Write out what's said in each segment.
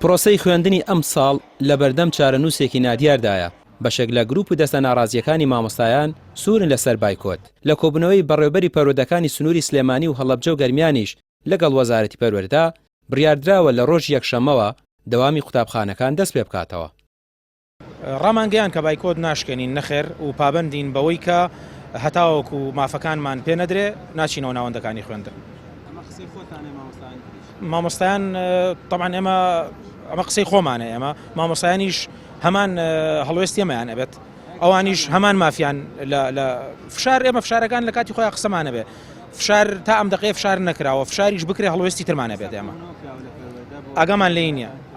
پرۆسەی خوێندنی ئەم ساڵ لە بەردەم چارەنووسێکی نادیاردایە. بەشێک لە گروپ و دەستە ناڕازیەکانی مامۆستایان سوورن لەسەر بایکۆت. لە کۆبوونەوەی بەڕێوەبەری پەروەردەکانی سنووری سلێمانی و هەڵەبجە و گەرمیانیش لەگەڵ وەزارەتی پەروەردە بڕیاردراوە لە ڕۆژ یەکشەممەوە دەوامی قوتابخانەکان دەست پێ بکاتەوە. ڕامانگەیان کە بایکۆت ناشکێنین نەخێر و پابندین بەوەی کە هەتاوەکو مافەکانمان پێ نەدرێ ناچینەوە ناوەندەکانی خوێندن. مامۆستایان طبعاً ئەمە قسەی خۆمانە، ئێمە مامۆستایانیش هەمان هەڵوێستیەمەیان ئەبێت، ئەوانیش هەمان مافیان لە فشار، ئێمە فشارەکان لە کاتی خۆیان قسەمانە بێ، فشار تا ئەم دقەیە فشار نەکراوە، فشاریش بکرێ هەڵوێستی ترمانە بێت. ئێمە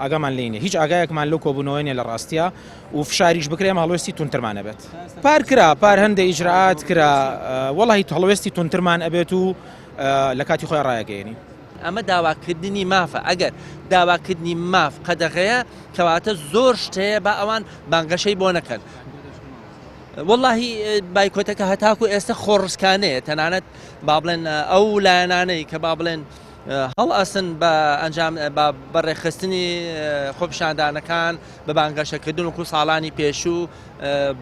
ئاگامان لێنە هیچ ئاگایەکمان لەو کۆبوونەوەی نیە لە ڕاستیە و فشاریش بکرێ ئەمە هەڵوێستی تونترمانە بێت. پار هەندێک ئیجرعات کرا، وەڵی هەڵوێستی تونترمان ئەبێت و لە کاتی خۆی ڕایەگەیەنی. ئەمە داواکردنی مافە، ئەگەر داواکردنی ماف قەدەغەیە کەواتە زۆر شتەیە بە ئەوان بانگەشەی بۆ نەکەن. وەڵاهی بایکۆتەکە هەتاکو ئێستا خۆڕسکانەیە، تەنانەت با بڵێن ئەو لایەنانەی کە با بڵێن هەڵ ئەسن بە ئەنجام بەڕێخستنی خۆپیشاندانەکان بە بانگەشەکردن وەکو ساڵانی پێشوو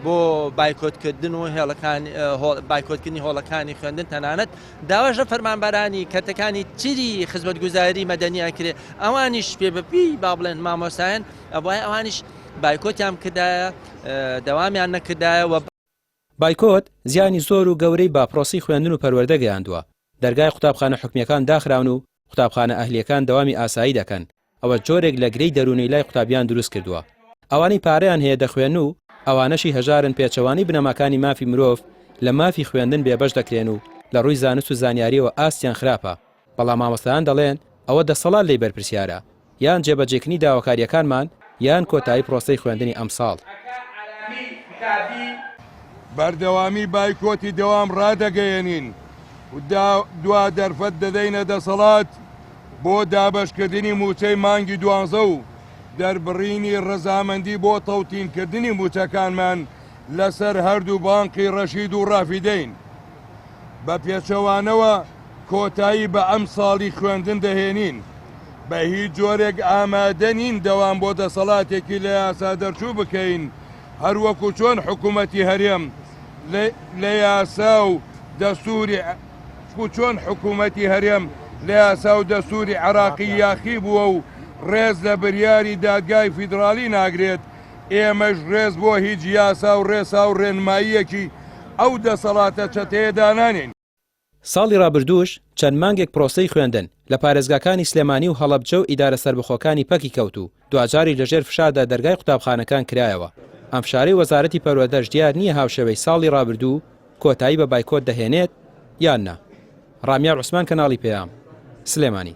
بۆ بایکۆتکردن و بایکۆتکردنی هۆڵەکانی خوێندن، تەنانەت داواژە فەرمانبەرانی کەرتەکانی تری خزمەتگوزاری مەدەنیان کرێ، ئەوانیش پێ بەپی با بڵێن مامۆستایان ئەوای ئەوانیش بایکۆتیان کردایە، دەوامیان نەکردایەوە. بایکۆت زیانی زۆر و گەورەی با پرۆسی خوێندن و پەروەردە گەیاندووە. دەرگای قوتابخانە حکومیەکان داخراون و قوتابخانە ئەهلیەکان دەوامی ئاسایی دەکەن. ئەوە جۆرێک لە گرەی دەرونەی لای قوتابیان دروست کردووە. ئەوانەی پارەیان هەیە دەخوێن و ئەوانەشی هەژارن پێچەوانی بنەماکانی مافی مرۆڤ لە مافی خوێندن بێبەش دەکرێن و لە ڕووی زانست و زانیاریەوە ئاستیان خراپە. بەڵام مامۆستایان دەڵێن ئەوە دەسەڵات لێی بەرپرسیارە، یان جێبەجێکنی داواکاریەکانمان یان کۆتایی پرۆسەی خوێندنی ئەم ساڵ. بەردەوامی بایکۆتی دەوام ڕادەگەیەنین و دوا دەرفەت دەدەینە دەسەڵات بۆ دابەشکردنی موچەی مانگی 12 و دەربڕینی ڕەزامەندی بۆ تەوتینکردنی موچەکانمان لەسەر هەردوو بانقی ڕەشید و ڕافیدەین. بە پێچەوانەوە کۆتایی بە ئەم ساڵی خوێندن دەهێنین. بە هیچ جۆرێک ئامادە نین دەوام بۆ دەسەڵاتێکی لە یاسا دەرچوو بکەین، هەروەکو چۆن حکوومەتی هەرێم لە یاسا و دەستوری چۆن حکوومەتی هەرێم لە یاسا و دەستوری عراقی یاخی بووە و ڕێز لە بریاری دادگای فیدرالی ناگرێت، ئێمەش ڕێز بۆ هیچ یاسا و ڕێسا و ڕێنماییەکی ئەو دەسەڵاتە چەتەیەدا نانێن. ساڵی ڕابردووش چەند مانگێک پرۆسەی خوێندن لە پارێزگاکانی سلێمانی و هەڵەبجە و ئیدارە سەربەخۆکانی پەکی کەوت و دوجاری لەژێر فشاردا دەرگای قوتابخانەکان کرایەوە. ئەم فشارەی وەزارەتی پەروەردەش دیار نییە هاوشەوەی ساڵی ڕابردوو کۆتایی بە بایکۆت دەهێنێت یان نا. ڕامیا عوسمان، کەناڵی پێام، سلێمانی.